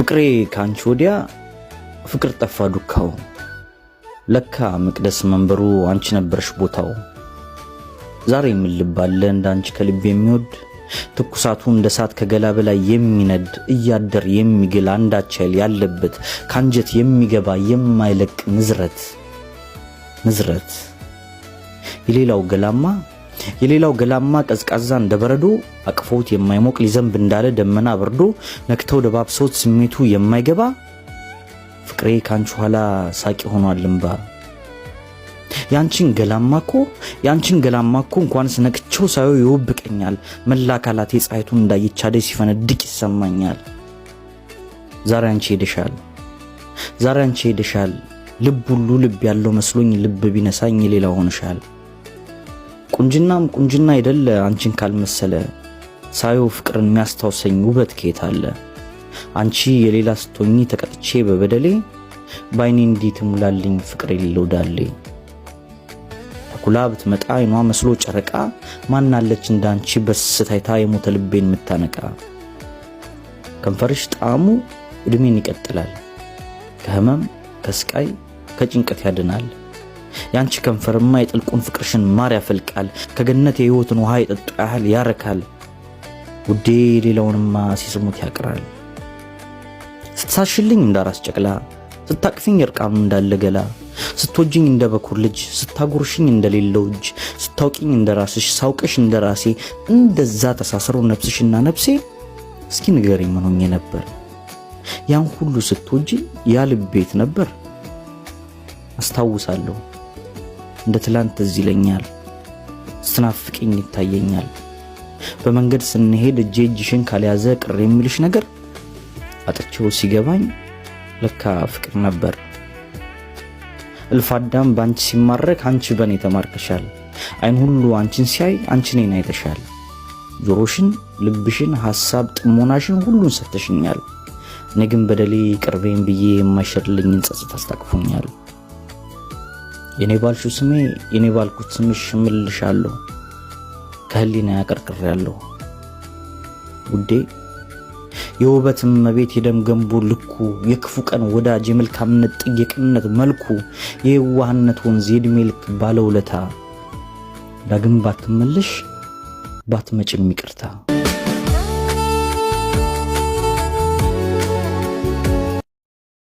ፍቅሬ ካንቺ ወዲያ ፍቅር ጠፋ ዱካው ለካ መቅደስ መንበሩ አንቺ ነበርሽ ቦታው ዛሬ ምን ልባለ እንዳንቺ ከልብ የሚወድ ትኩሳቱ እንደ ሳት ከገላ በላይ የሚነድ እያደር የሚግል አንዳቸል ያለበት ካንጀት የሚገባ የማይለቅ ንዝረት የሌላው ገላማ ቀዝቃዛ እንደበረዶ አቅፎት የማይሞቅ ሊዘንብ እንዳለ ደመና በርዶ ነክተው ደባብሶት ስሜቱ የማይገባ ፍቅሬ ካንቺ ኋላ ሳቂ ሆኗል እንባ ያንቺን ገላማኮ እንኳን ስነቅቸው ሳይው ይወብቀኛል መላካላቴ ፀሐይቱን እንዳይቻደ ሲፈነድቅ ይሰማኛል ዛሬ አንቺ ሄደሻል ልብ ሁሉ ልብ ያለው መስሎኝ ልብ ቢነሳኝ ሌላ ሆነሻል ቁንጅና አይደለ አንቺን ካልመሰለ ሳይው ፍቅርን የሚያስታውሰኝ ውበት ከየት አለ አንቺ የሌላ ስትሆኚ ተቀጥቼ በበደሌ ባይኔ እንዲት ሙላልኝ ፍቅር የሌለው ዳሌ ኩላብት መጣ አይኗ መስሎ ጨረቃ ማናለች እንዳንቺ በስታይታ የሞተ ልቤን ምታነቃ ከንፈርሽ ጣዕሙ እድሜን ይቀጥላል ከህመም ከስቃይ ከጭንቀት ያድናል ያንቺ ከንፈርማ የጥልቁን ፍቅርሽን ማር ያፈልቃል ከገነት የህይወትን ውሃ የጠጡ ያህል ያረካል ውዴ ሌላውንማ ሲስሙት ያቀራል ስትሳሽልኝ እንዳራስ ጨቅላ ስታቅፊኝ እርቃኑ እንዳለገላ ስትወጂኝ እንደበኩር ልጅ ስታጎርሽኝ እንደሌለው እጅ ስታውቂኝ እንደራስሽ ሳውቅሽ እንደራሴ እንደዛ ተሳሰሩ ነፍስሽና ነፍሴ እስኪ ንገሪኝ ምን ሆኜ ነበር ያን ሁሉ ስትወጂ ያ ልቤት ነበር አስታውሳለሁ እንደ ትላንት እዚህ ይለኛል ስትናፍቂኝ ይታየኛል በመንገድ ስንሄድ እጄሽን ካልያዘ ቅር የሚልሽ ነገር አጥቼው ሲገባኝ ለካ ፍቅር ነበር እልፋዳም ባንቺ ሲማረክ አንቺ በኔ ተማርከሻል አይን ሁሉ አንቺን ሲያይ አንቺ ነኝ አይተሻል ጆሮሽን ልብሽን ሐሳብ ጥሞናሽን ሁሉን ሰጥተሽኛል እኔ ግን በደሌ ቅርቤን ብዬ የማይሸርልኝን ጸጸት አስታቅፎኛል የኔ ባልሹ ስሜ የኔ ባልኩት ስምሽ ምልልሻለሁ ከህሊና ያቀርቅሬያለሁ ውዴ የውበትም መቤት የደም ገንቡ ልኩ የክፉ ቀን ወዳጅ የመልካምነት ጥየቅነት መልኩ የዋህነት ወንዝ የእድሜ ልክ ባለውለታ ዳግም ባትመለሽ ባትመጭም ይቅርታ